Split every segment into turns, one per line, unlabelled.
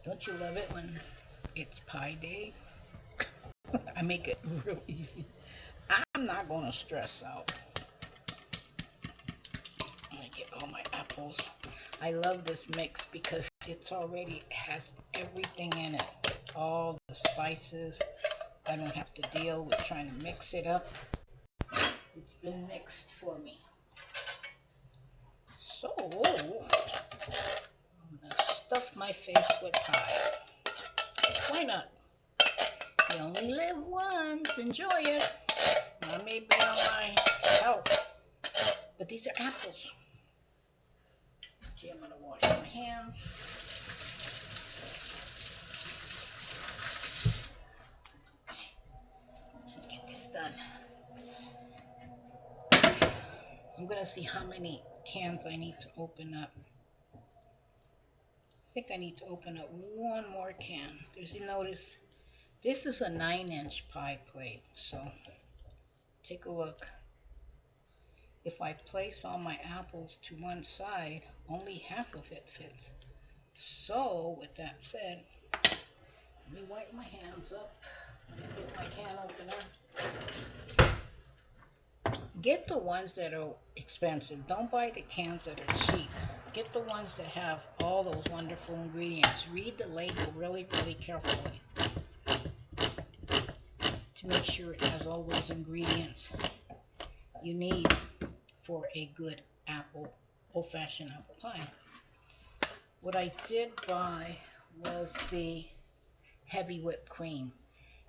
Don't you love it when it's pie day? I make it real easy. I'm not going to stress out. I'm going to get all my apples. I love this mix because it's already has everything in it. All the spices. I don't have to deal with trying to mix it up. It's been mixed for me. So, I'm going to stuff my face with pie. Why not? You only live once. Enjoy it. I may be on my health, but these are apples. Okay, I'm going to wash my hands. Let's get this done. I'm going to see how many cans I need to open up. I think I need to open up one more can. Because you notice, this is a 9-inch pie plate. So, take a look. If I place all my apples to one side, only half of it fits. So, with that said, let me wipe my hands up. Let me get my can opener. Get the ones that are expensive. Don't buy the cans that are cheap. Get the ones that have all those wonderful ingredients. Read the label really, really carefully to make sure it has all those ingredients you need for a good old-fashioned apple pie. What I did buy was the heavy whipped cream.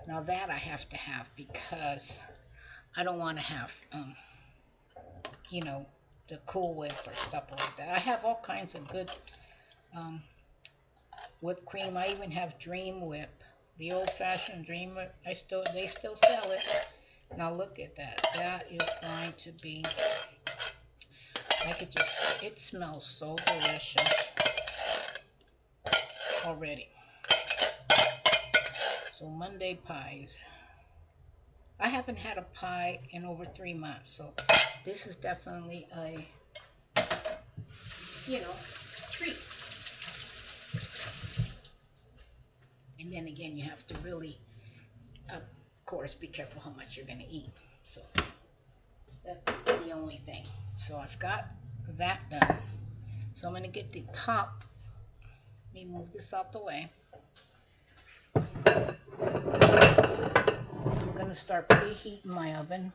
Now that I have to have because I don't want to have, you know, the Cool Whip or stuff like that. I have all kinds of good whipped cream. I even have Dream Whip, the old-fashioned Dream Whip. They still sell it. Now look at that. That is going to be, I could just, it smells so delicious already. So Monday pies. I haven't had a pie in over 3 months, so this is definitely a, treat. And then again, you have to really, of course, be careful how much you're going to eat. So that's the only thing. So I've got that done. So I'm going to get the top. Let me move this out the way. I'm going to start preheating my oven.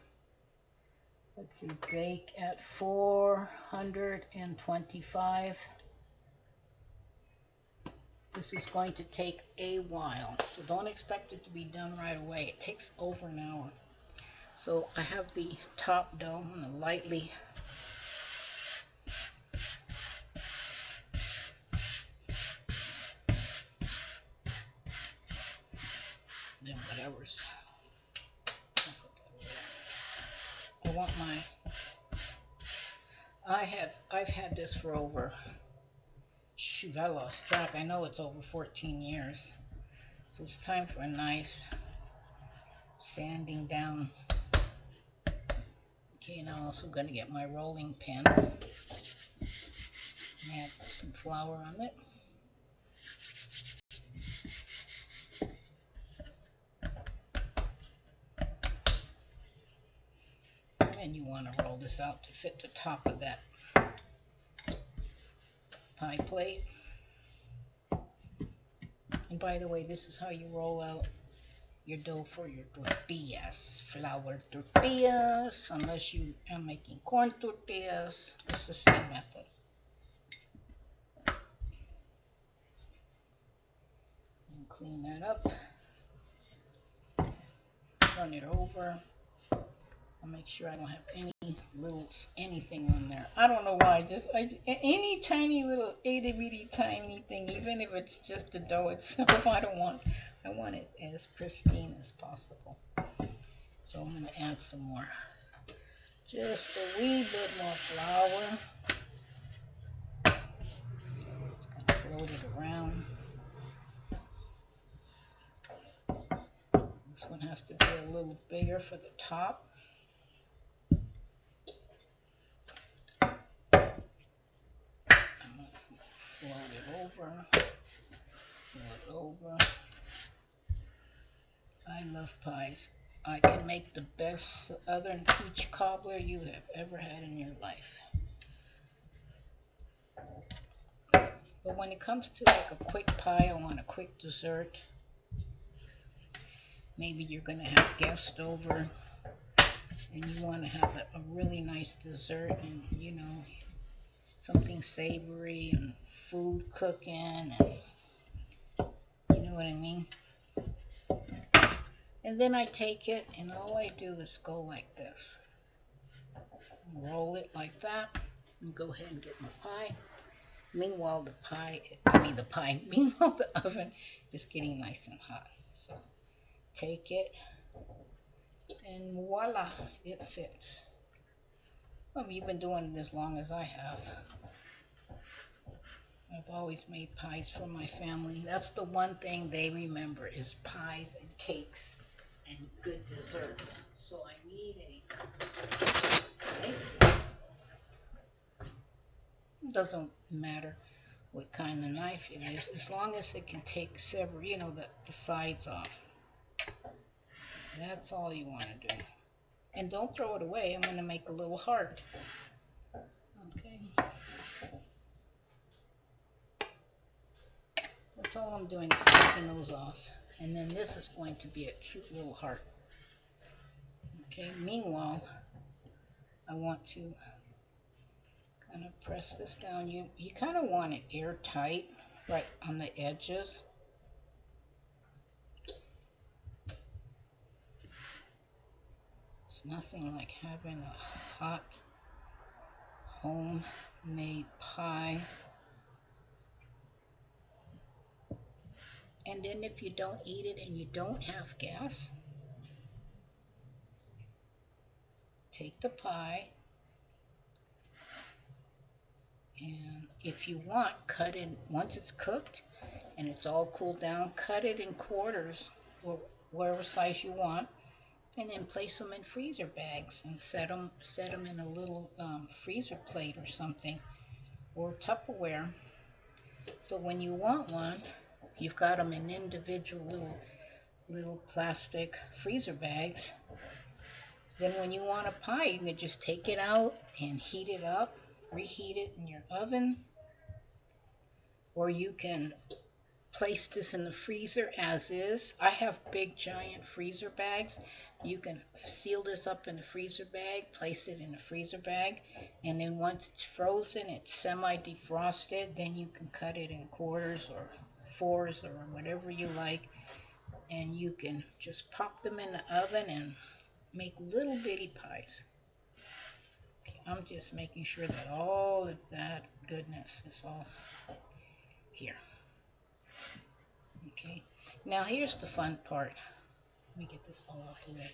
Let's see, bake at 425. This is going to take a while, so don't expect it to be done right away. It takes over an hour. So I have the top dough. I'm going to lightly then whatever's. I want my. I've had this for over. Shoot, I lost track. I know it's over 14 years. So it's time for a nice sanding down. Okay, and I'm also going to get my rolling pin. Add some flour on it. And you want to roll this out to fit the top of that pie plate. And by the way, this is how you roll out your dough for your tortillas. Flour tortillas, unless you are making corn tortillas. It's the same method. And clean that up. Run it over. I'll make sure I don't have any little anything on there. I don't know why. Any tiny little itty bitty tiny thing, even if it's just the dough itself. I want it as pristine as possible. So I'm gonna add some more. Just a wee bit more flour. Just gonna float it around. This one has to be a little bigger for the top. Float it over. Pull it over. I love pies. I can make the best southern peach cobbler you have ever had in your life. But when it comes to like a quick pie, I want a quick dessert. Maybe you're going to have guests over and you want to have a really nice dessert and, something savory and food cooking and you know what I mean? And then I take it and all I do is go like this. Roll it like that and go ahead and get my pie. Meanwhile, meanwhile, the oven is getting nice and hot. So take it and voila, it fits. Well, you've been doing it as long as I have. I've always made pies for my family. That's the one thing they remember is pies and cakes and good desserts. So I need it doesn't matter what kind of knife it is, as long as it can take several, the sides off. That's all you want to do. And don't throw it away. I'm going to make a little heart. Okay. That's all I'm doing is taking those off. And then this is going to be a cute little heart. Okay, meanwhile, I want to kind of press this down. You kind of want it airtight right on the edges. It's nothing like having a hot homemade pie. And then if you don't eat it and you don't have gas, take the pie and if you want, cut it once it's cooked and it's all cooled down, cut it in quarters or whatever size you want, and then place them in freezer bags and set them in a little freezer plate or something, or Tupperware. So when you want one, you've got them in individual little plastic freezer bags. Then when you want a pie, you can just take it out and heat it up, reheat it in your oven, or you can place this in the freezer as is. I have big giant freezer bags. You can seal this up in a freezer bag, place it in a freezer bag, and then once it's frozen, it's semi-defrosted, then you can cut it in quarters or fours or whatever you like, and you can just pop them in the oven and make little bitty pies. Okay, I'm just making sure that all of that goodness is all here. Okay, now here's the fun part. Let me get this all out the way.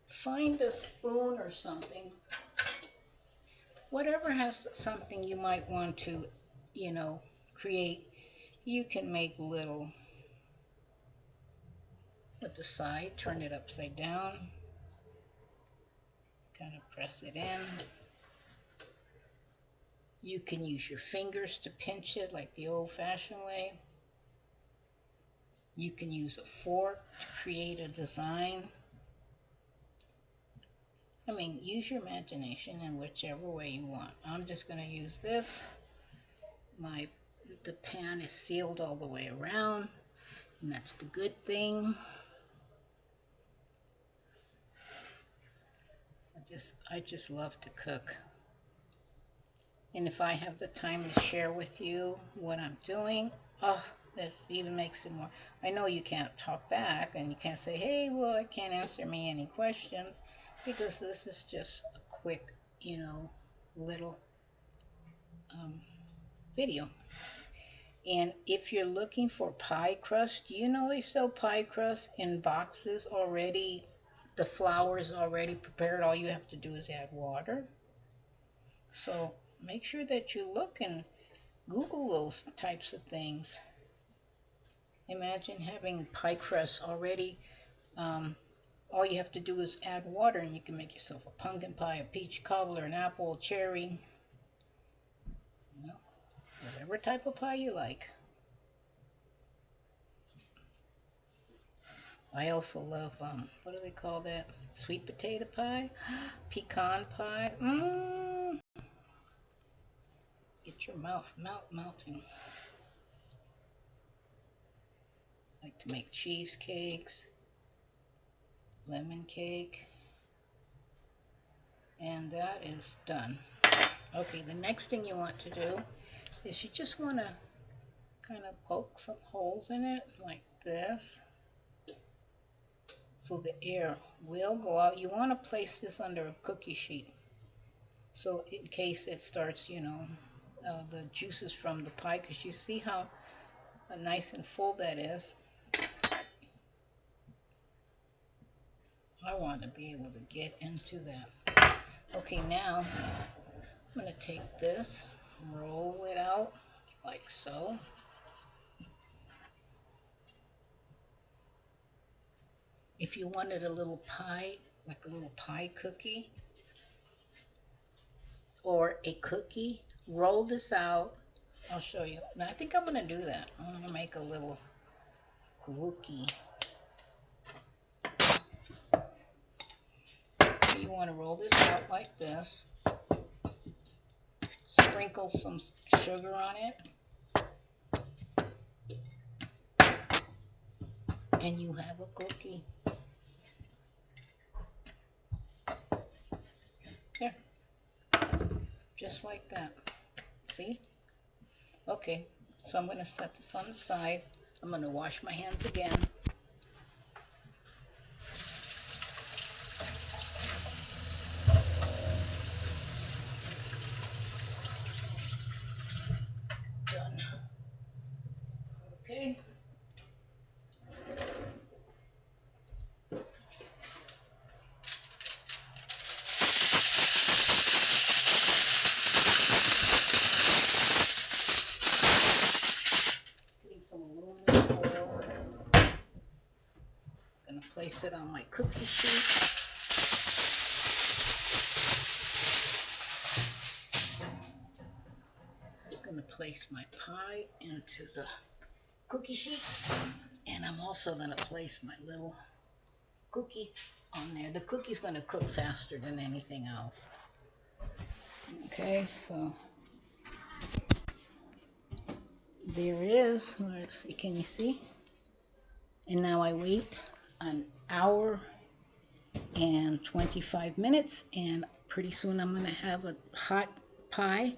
Find a spoon or something, whatever has something you might want to, create. You can make little with the side, turn it upside down, kind of press it in. You can use your fingers to pinch it like the old-fashioned way. You can use a fork to create a design. I mean, use your imagination in whichever way you want. I'm just going to use this. The pan is sealed all the way around, and that's the good thing. I just love to cook. And if I have the time to share with you what I'm doing, oh, this even makes it more. I know you can't talk back and you can't say, hey, well, I can't answer me any questions, because this is just a quick, little video. And if you're looking for pie crust, they sell pie crust in boxes already. The flour is already prepared. All you have to do is add water. So make sure that you look and Google those types of things. Imagine having pie crust already. All you have to do is add water and you can make yourself a pumpkin pie, a peach cobbler, an apple, a cherry. whatever type of pie you like. I also love, what do they call that? Sweet potato pie? Pecan pie? Mmm. Get your mouth melting. I like to make cheesecakes, lemon cake, and that is done. Okay, the next thing you want to do is you just want to kind of poke some holes in it like this so the air will go out. You want to place this under a cookie sheet so in case it starts, you know, the juices from the pie, because you see how nice and full that is. I want to be able to get into that. Okay, now I'm going to take this, roll it out like so. If you wanted a little pie, like a little pie cookie or a cookie, roll this out. I'll show you. Now I think I'm going to do that. I'm going to make a little cookie. You want to roll this out like this. Sprinkle some sugar on it. And you have a cookie. There. Just like that. See? Okay. So I'm going to set this on the side. I'm going to wash my hands again. Done. Okay. Putting some aluminum foil. I'm going to place it on my cookie sheet. I'm going to place my pie into the cookie sheet. And I'm also going to place my little cookie on there. The cookie's going to cook faster than anything else. Okay, so there it is. Let's see, can you see? And now I wait an hour and 25 minutes, and pretty soon I'm going to have a hot pie.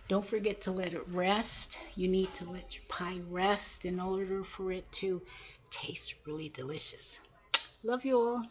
Don't forget to let it rest. You need to let your pie rest in order for it to taste really delicious. Love you all.